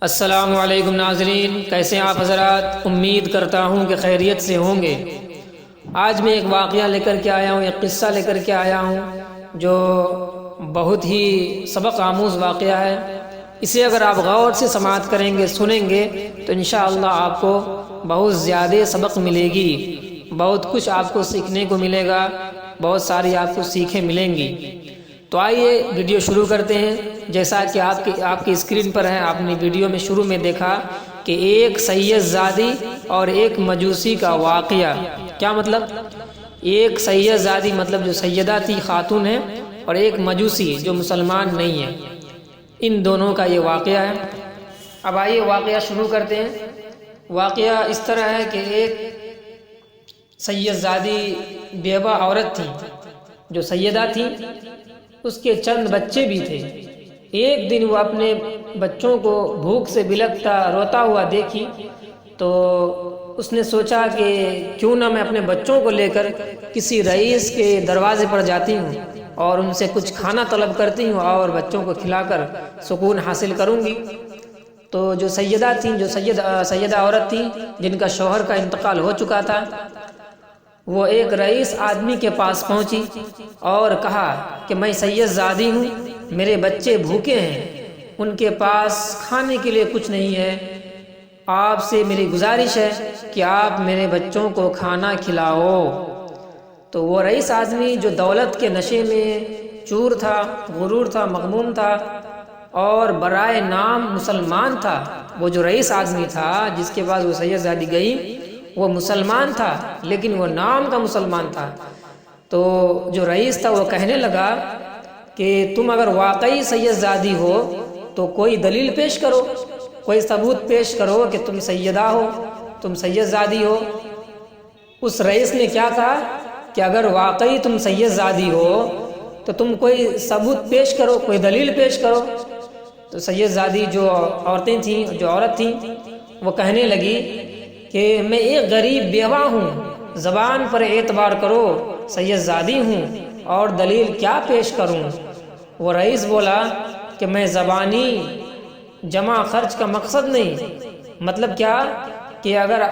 السلام علیکم ناظرین، کیسے ہیں آپ حضرات؟ امید کرتا ہوں کہ خیریت سے ہوں گے۔ آج میں ایک واقعہ لے کر کے آیا ہوں، ایک قصہ لے کر کے آیا ہوں جو بہت ہی سبق آموز واقعہ ہے۔ اسے اگر آپ غور سے سماعت کریں گے، سنیں گے تو انشاءاللہ آپ کو بہت زیادہ سبق ملے گی، بہت کچھ آپ کو سیکھنے کو ملے گا، بہت ساری آپ کو سیکھیں ملیں گی۔ تو آئیے ویڈیو شروع کرتے ہیں۔ جیسا کہ آپ کی اسکرین پر ہے، آپ نے ویڈیو میں شروع میں دیکھا کہ ایک سید زادی اور ایک مجوسی کا واقعہ۔ کیا مطلب؟ ایک سید زادی مطلب جو سیدہ تھی، خاتون ہے، اور ایک مجوسی جو مسلمان نہیں ہے، ان دونوں کا یہ واقعہ ہے۔ اب آئیے واقعہ شروع کرتے ہیں۔ واقعہ اس طرح ہے کہ ایک سید زادی بیوہ عورت تھی، جو سیدہ تھی، اس کے چند بچے بھی تھے۔ ایک دن وہ اپنے بچوں کو بھوک سے بلکتا روتا ہوا دیکھی تو اس نے سوچا کہ کیوں نہ میں اپنے بچوں کو لے کر کسی رئیس کے دروازے پر جاتی ہوں اور ان سے کچھ کھانا طلب کرتی ہوں اور بچوں کو کھلا کر سکون حاصل کروں گی۔ تو جو سیدہ تھیں، جو سیدہ عورت تھی جن کا شوہر کا انتقال ہو چکا تھا، وہ ایک رئیس آدمی کے پاس پہنچی اور کہا کہ میں سید زادی ہوں، میرے بچے بھوکے ہیں، ان کے پاس کھانے کے لیے کچھ نہیں ہے، آپ سے میری گزارش ہے کہ آپ میرے بچوں کو کھانا کھلاؤ۔ تو وہ رئیس آدمی جو دولت کے نشے میں چور تھا، غرور تھا، مغموم تھا اور برائے نام مسلمان تھا، وہ جو رئیس آدمی تھا جس کے پاس وہ سید زادی گئی، وہ مسلمان تھا لیکن وہ نام کا مسلمان تھا۔ تو جو رئیس تھا وہ کہنے لگا کہ تم اگر واقعی سید زادی ہو تو کوئی دلیل پیش کرو، کوئی ثبوت پیش کرو کہ تم سیدہ ہو، تم سید زادی ہو۔ اس رئیس نے کیا کہا کہ اگر واقعی تم سید زادی ہو تو تم کوئی ثبوت پیش کرو، کوئی دلیل پیش کرو۔ تو سید زادی جو عورتیں تھیں، جو عورت تھیں، وہ کہنے لگی کہ میں ایک غریب بیوہ ہوں، زبان پر اعتبار کرو، سید زادی ہوں، اور دلیل کیا پیش کروں؟ وہ رئیس بولا کہ میں زبانی جمع خرچ کا مقصد نہیں، مطلب کیا کہ اگر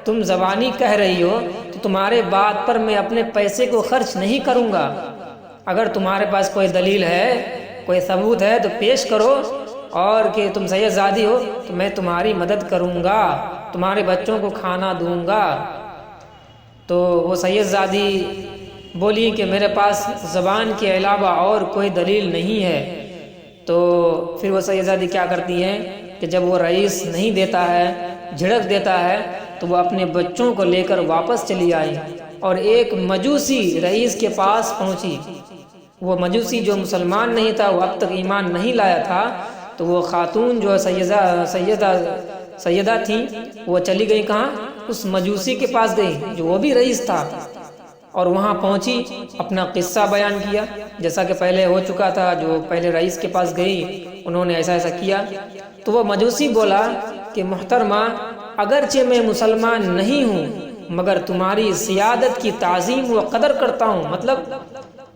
تم زبانی کہہ رہی ہو تو تمہارے بات پر میں اپنے پیسے کو خرچ نہیں کروں گا، اگر تمہارے پاس کوئی دلیل ہے، کوئی ثبوت ہے تو پیش کرو، اور کہ تم سید زادی ہو تو میں تمہاری مدد کروں گا، تمہارے بچوں کو کھانا دوں گا۔ تو وہ سید زادی بولی کہ میرے پاس زبان کے علاوہ اور کوئی دلیل نہیں ہے۔ تو پھر وہ سید زادی کیا کرتی ہیں کہ جب وہ رئیس نہیں دیتا ہے، جھڑک دیتا ہے، تو وہ اپنے بچوں کو لے کر واپس چلی آئی اور ایک مجوسی رئیس کے پاس پہنچی۔ وہ مجوسی جو مسلمان نہیں تھا، وہ اب تک ایمان نہیں لایا تھا، تو وہ خاتون جو سیدہ تھی وہ چلی گئی کہاں؟ اس مجوسی کے پاس گئی جو وہ بھی رئیس تھا، اور وہاں پہنچی، اپنا قصہ بیان کیا جیسا کہ پہلے ہو چکا تھا۔ جو پہلے رئیس کے پاس گئی، انہوں نے ایسا ایسا کیا۔ تو وہ مجوسی بولا کہ محترمہ، اگرچہ میں مسلمان نہیں ہوں مگر تمہاری سیادت کی تعظیم و قدر کرتا ہوں، مطلب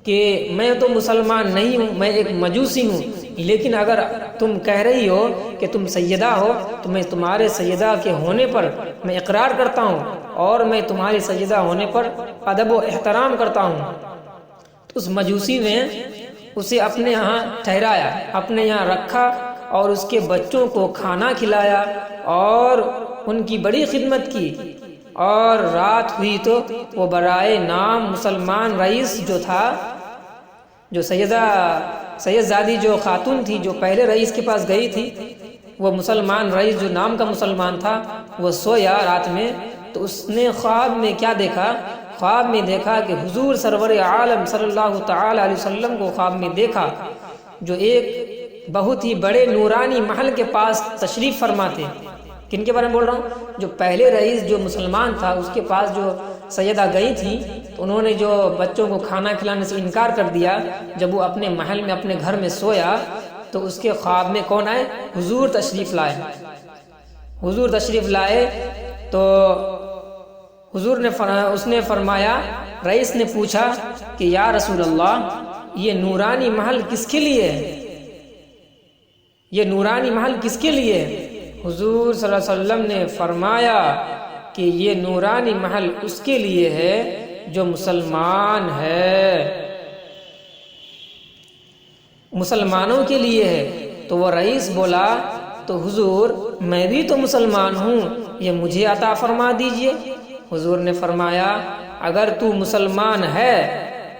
کہ میں تو مسلمان نہیں ہوں، میں ایک مجوسی ہوں، لیکن اگر تم کہہ رہی ہو کہ تم سیدہ ہو تو میں تمہارے سیدہ کے ہونے پر میں اقرار کرتا ہوں، اور میں تمہاری سیدہ ہونے پر ادب و احترام کرتا ہوں۔ تو اس مجوسی نے اسے اپنے یہاں ٹھہرایا، اپنے یہاں رکھا، اور اس کے بچوں کو کھانا کھلایا اور ان کی بڑی خدمت کی، اور رات ہوئی تو وہ برائے نام مسلمان رئیس جو تھا، جو سید زادی جو خاتون تھی جو پہلے رئیس کے پاس گئی تھی، وہ مسلمان رئیس جو نام کا مسلمان تھا، وہ سویا رات میں، تو اس نے خواب میں کیا دیکھا؟ خواب میں دیکھا کہ حضور سرور عالم صلی اللہ تعالی علیہ وسلم کو خواب میں دیکھا، جو ایک بہت ہی بڑے نورانی محل کے پاس تشریف فرما تھے۔ کن کے بارے میں بول رہا ہوں؟ جو پہلے رئیس جو مسلمان تھا، اس کے پاس جو سیدہ گئی تھی، تو انہوں نے جو بچوں کو کھانا کھلانے سے انکار کر دیا۔ جب وہ اپنے محل میں، اپنے گھر میں سویا تو اس کے خواب میں کون آئے؟ حضور تشریف لائے۔ حضور تشریف لائے تو اس نے فرمایا، رئیس نے پوچھا کہ یا رسول اللہ، یہ نورانی محل کس کے لیے ہے؟ یہ نورانی محل کس کے لیے ہے؟ حضور صلی اللہ علیہ وسلم نے فرمایا کہ یہ نورانی محل اس کے لیے ہے جو مسلمان ہے، مسلمانوں کے لیے ہے۔ تو وہ رئیس بولا تو حضور میں بھی تو مسلمان ہوں، یہ مجھے عطا فرما دیجئے۔ حضور نے فرمایا اگر تو مسلمان ہے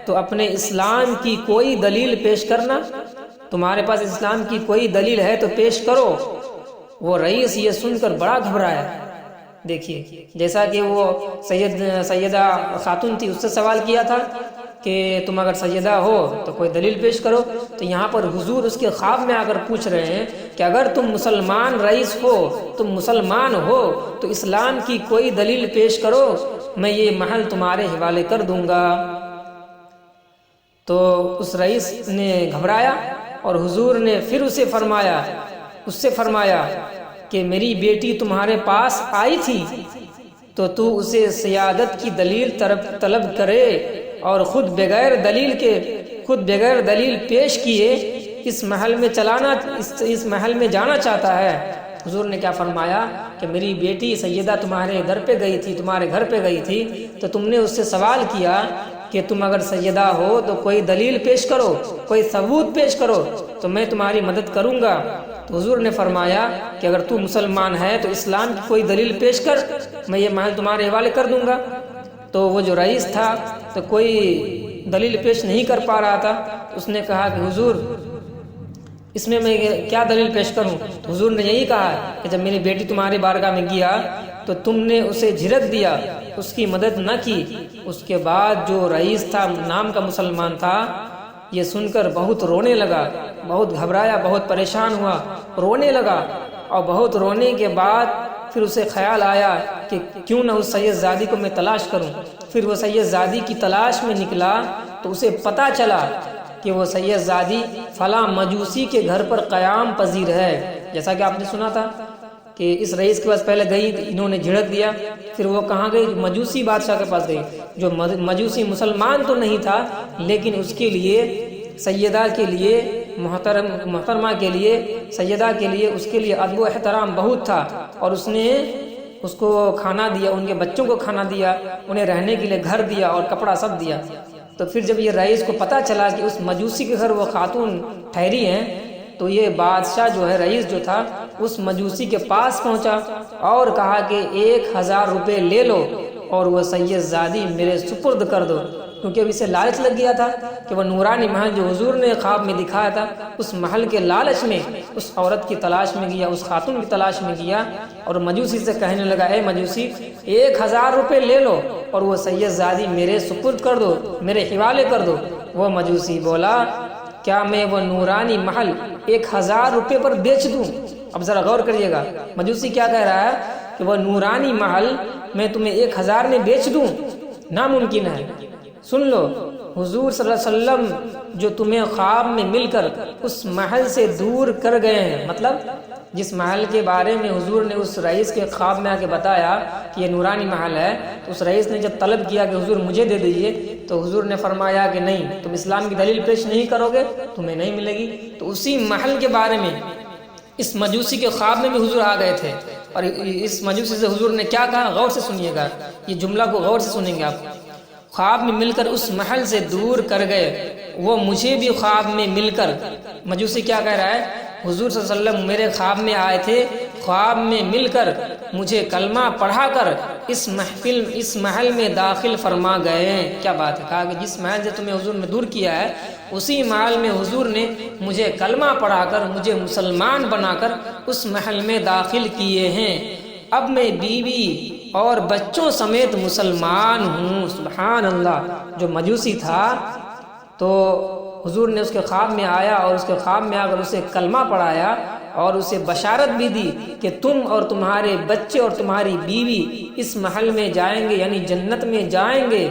تو اپنے اسلام کی کوئی دلیل پیش کرنا، تمہارے پاس اسلام کی کوئی دلیل ہے تو پیش کرو۔ وہ رئیس یہ سن کر بڑا گھبرایا۔ دیکھیے جیسا کہ وہ سیدہ خاتون تھی، اس سے سوال کیا تھا کہ تم اگر سیدہ ہو تو کوئی دلیل پیش کرو، تو یہاں پر حضور اس کے خواب میں آ کر پوچھ رہے ہیں کہ اگر تم مسلمان رئیس ہو، تم مسلمان ہو تو اسلام کی کوئی دلیل پیش کرو، میں یہ محل تمہارے حوالے کر دوں گا۔ تو اس رئیس نے گھبرایا اور حضور نے پھر اس سے فرمایا کہ میری بیٹی تمہارے پاس آئی تھی تو تو اسے سیادت کی دلیل طلب کرے، اور خود بغیر دلیل پیش کیے اس محل میں جانا چاہتا ہے۔ حضور نے کیا فرمایا کہ میری بیٹی سیدہ تمہارے گھر پہ گئی تھی تو تم نے اس سے سوال کیا کہ تم اگر سیدہ ہو تو کوئی دلیل پیش کرو، کوئی ثبوت پیش کرو تو میں تمہاری مدد کروں گا۔ تو حضور نے فرمایا کہ اگر تو مسلمان ہے تو اسلام کی کوئی دلیل پیش کر، میں یہ محل تمہارے حوالے کر دوں گا۔ تو وہ جو رئیس تھا تو کوئی دلیل پیش نہیں کر پا رہا تھا، اس نے کہا کہ حضور اس میں کیا دلیل پیش کروں؟ تو حضور نے یہی کہا کہ جب میری بیٹی تمہاری بارگاہ میں گیا تو تم نے اسے جھڑک دیا، اس کی مدد نہ کی۔ اس کے بعد جو رئیس تھا نام کا مسلمان تھا، یہ سن کر بہت رونے لگا، بہت گھبرایا، بہت پریشان ہوا، رونے لگا، اور بہت رونے کے بعد پھر اسے خیال آیا کہ کیوں نہ اس سید زادی کو میں تلاش کروں۔ پھر وہ سید زادی کی تلاش میں نکلا تو اسے پتہ چلا کہ وہ سید زادی فلاں مجوسی کے گھر پر قیام پذیر ہے۔ جیسا کہ آپ نے سنا تھا کہ اس رئیس کے پاس پہلے گئی، انہوں نے جھڑک دیا، پھر وہ کہاں گئی؟ مجوسی بادشاہ کے پاس گئی، جو مجوسی مسلمان تو نہیں تھا لیکن اس کے لیے سیدہ کے لیے محترمہ کے لیے سیدہ کے لیے اس کے لیے ادب و احترام بہت تھا، اور اس نے اس کو کھانا دیا، ان کے بچوں کو کھانا دیا، انہیں رہنے کے لیے گھر دیا اور کپڑا سب دیا۔ تو پھر جب یہ رئیس کو پتہ چلا کہ اس مجوسی کے گھر وہ خاتون ٹھہری ہیں، تو یہ بادشاہ جو ہے، رئیس جو تھا، اس مجوسی کے پاس پہنچا اور کہا کہ 1000 روپے لے لو اور وہ سید زادی میرے سپرد کر دو، کیونکہ اب اسے لالچ لگ گیا تھا کہ وہ نورانی محل جو حضور نے خواب میں دکھایا تھا، اس محل کے لالچ میں اس عورت کی تلاش میں گیا، اس خاتون کی تلاش میں گیا، اور مجوسی سے کہنے لگا اے مجوسی 1000 روپے لے لو اور وہ سید زادی میرے سپرد کر دو، میرے حوالے کر دو۔ وہ مجوسی بولا کیا میں وہ نورانی محل 1000 روپے پر بیچ دوں؟ اب ذرا غور کریے گا، مجوسی کیا کہہ رہا ہے کہ وہ نورانی محل میں تمہیں 1000 میں بیچ دوں؟ ناممکن ہے۔ سن لو، حضور صلی اللہ علیہ وسلم جو تمہیں خواب میں مل کر اس محل سے دور کر گئے ہیں، مطلب جس محل کے بارے میں حضور نے اس رئیس کے خواب میں آ کے بتایا کہ یہ نورانی محل ہے، تو اس رئیس نے جب طلب کیا کہ حضور مجھے دے دیجئے، تو حضور نے فرمایا کہ نہیں، تم اسلام کی دلیل پیش نہیں کرو گے تمہیں نہیں ملے گی۔ تو اسی محل کے بارے میں اس مجوسی کے خواب میں بھی حضور آ گئے تھے، اور اس مجوسی سے حضور نے کیا کہا، غور سے سنیے گا، یہ جملہ کو غور سے سنیں گے آپ۔ خواب میں مل کر اس محل سے دور کر گئے، وہ مجھے بھی خواب میں مل کر، مجوسی کیا کہہ رہا ہے، حضور صلی اللہ علیہ وسلم میرے خواب میں آئے تھے، خواب میں مل کر مجھے کلمہ پڑھا کر اس محل میں داخل فرما گئے ہیں۔ کیا بات ہے، کہا کہ جس محل سے تمہیں حضور نے دور کیا ہے، اسی محل میں حضور نے مجھے کلمہ پڑھا کر، مجھے مسلمان بنا کر اس محل میں داخل کیے ہیں۔ اب میں بیوی اور بچوں سمیت مسلمان ہوں۔ سبحان اللہ۔ جو مجوسی تھا تو حضور نے اس کے خواب میں آیا اور اس کے خواب میں آ کر اسے کلمہ پڑھایا اور اسے بشارت بھی دی کہ تم اور تمہارے بچے اور تمہاری بیوی اس محل میں جائیں گے، یعنی جنت میں جائیں گے۔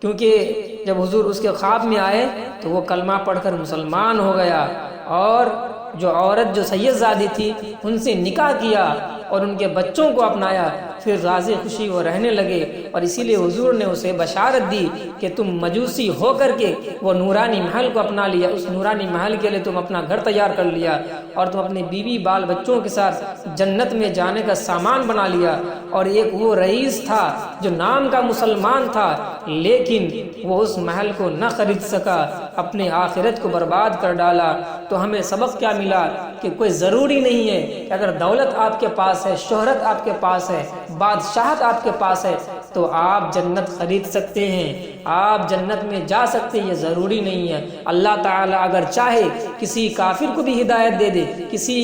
کیونکہ جب حضور اس کے خواب میں آئے تو وہ کلمہ پڑھ کر مسلمان ہو گیا، اور جو عورت جو سید زادی تھی ان سے نکاح کیا اور ان کے بچوں کو اپنایا، پھر راضی خوشی وہ رہنے لگے۔ اور اسی لیے حضور نے اسے بشارت دی کہ تم مجوسی ہو کر کے وہ نورانی محل کو اپنا لیا، اس نورانی محل کے لیے تم اپنا گھر تیار کر لیا، اور تم اپنے بیوی بال بچوں کے ساتھ جنت میں جانے کا سامان بنا لیا، اور ایک وہ رئیس تھا جو نام کا مسلمان تھا لیکن وہ اس محل کو نہ خرید سکا، اپنے آخرت کو برباد کر ڈالا۔ تو ہمیں سبق کیا ملا کہ کوئی ضروری نہیں ہے کہ اگر دولت آپ کے پاس ہے، شہرت آپ کے پاس ہے، بادشاہت آپ کے پاس ہے تو آپ جنت خرید سکتے ہیں، آپ جنت میں جا سکتے ہیں، یہ ضروری نہیں ہے۔ اللہ تعالیٰ اگر چاہے کسی کافر کو بھی ہدایت دے دے، کسی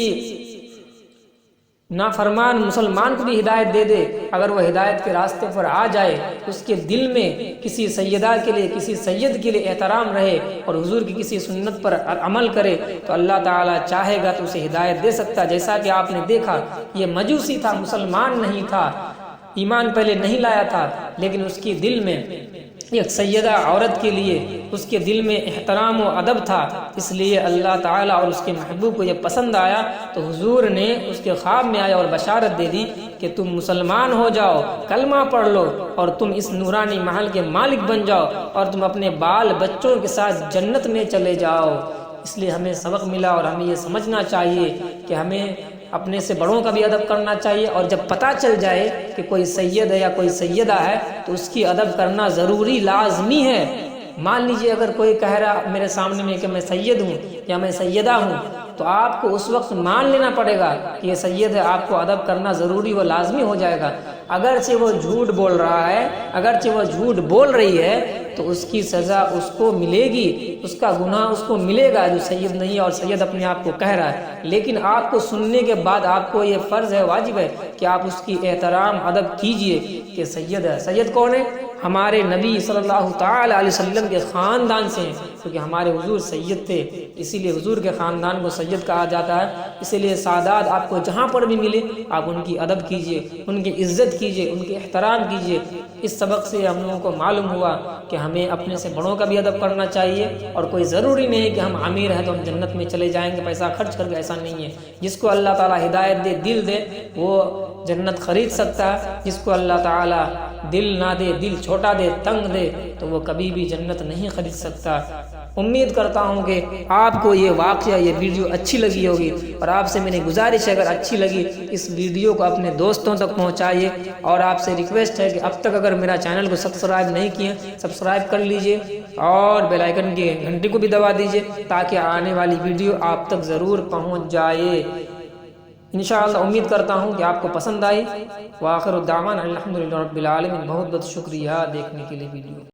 نافرمان مسلمان کو بھی ہدایت دے دے، اگر وہ ہدایت کے راستے پر آ جائے، اس کے دل میں کسی سیدہ کے لیے، کسی سید کے لیے احترام رہے اور حضور کی کسی سنت پر عمل کرے تو اللہ تعالیٰ چاہے گا تو اسے ہدایت دے سکتا۔ جیسا کہ آپ نے دیکھا یہ مجوسی تھا، مسلمان نہیں تھا، ایمان پہلے نہیں لایا تھا، لیکن اس کے دل میں ایک سیدہ عورت کے لیے اس کے دل میں احترام و ادب تھا، اس لیے اللہ تعالیٰ اور اس کے محبوب کو یہ پسند آیا تو حضور نے اس کے خواب میں آیا اور بشارت دے دی کہ تم مسلمان ہو جاؤ، کلمہ پڑھ لو اور تم اس نورانی محل کے مالک بن جاؤ اور تم اپنے بال بچوں کے ساتھ جنت میں چلے جاؤ۔ اس لیے ہمیں سبق ملا اور ہمیں یہ سمجھنا چاہیے کہ ہمیں اپنے سے بڑوں کا بھی ادب کرنا چاہیے، اور جب پتہ چل جائے کہ کوئی سید ہے یا کوئی سیدہ ہے تو اس کی ادب کرنا ضروری لازمی ہے۔ مان لیجئے اگر کوئی کہہ رہا میرے سامنے میں کہ میں سید ہوں یا میں سیدہ ہوں تو آپ کو اس وقت مان لینا پڑے گا کہ یہ سید ہے، آپ کو ادب کرنا ضروری و لازمی ہو جائے گا۔ اگرچہ وہ جھوٹ بول رہا ہے، اگرچہ وہ جھوٹ بول رہی ہے تو اس کی سزا اس کو ملے گی، اس کا گناہ اس کو ملے گا جو سید نہیں ہے اور سید اپنے آپ کو کہہ رہا ہے۔ لیکن آپ کو سننے کے بعد آپ کو یہ فرض ہے، واجب ہے کہ آپ اس کی احترام ادب کیجئے کہ سید ہے۔ سید کون ہے؟ ہمارے نبی صلی اللہ تعالی علیہ وسلم کے خاندان سے ہیں، کیونکہ ہمارے حضور سید تھے، اسی لیے حضور کے خاندان کو سید کہا جاتا ہے۔ اسی لیے سادات آپ کو جہاں پر بھی ملے آپ ان کی ادب کیجئے، ان کی عزت کیجئے، ان کے احترام کیجئے۔ اس سبق سے ہم لوگوں کو معلوم ہوا کہ ہمیں اپنے سے بڑوں کا بھی ادب کرنا چاہیے، اور کوئی ضروری نہیں کہ ہم امیر ہیں تو ہم جنت میں چلے جائیں گے پیسہ خرچ کر کے، ایسا نہیں ہے۔ جس کو اللہ تعالیٰ ہدایت دے، دل دے، وہ جنت خرید سکتا ہے۔ جس کو اللہ تعالیٰ دل نہ دے، دل چھوٹا دے، تنگ دے، تو وہ کبھی بھی جنت نہیں خرید سکتا۔ امید کرتا ہوں کہ آپ کو یہ واقعہ، یہ ویڈیو اچھی لگی ہوگی، اور آپ سے میری گزارش ہے اگر اچھی لگی اس ویڈیو کو اپنے دوستوں تک پہنچائیے، اور آپ سے ریکویسٹ ہے کہ اب تک اگر میرا چینل کو سبسکرائب نہیں کیے سبسکرائب کر لیجئے، اور بیل آئیکن کی گھنٹی کو بھی دبا دیجئے تاکہ آنے والی ویڈیو آپ تک ضرور پہنچ جائے۔ انشاءاللہ امید کرتا ہوں کہ آپ کو پسند آئی۔ وآخر الدعوانا الحمدللہ رب العالمین۔ بہت بہت شکریہ دیکھنے کے لیے ویڈیو۔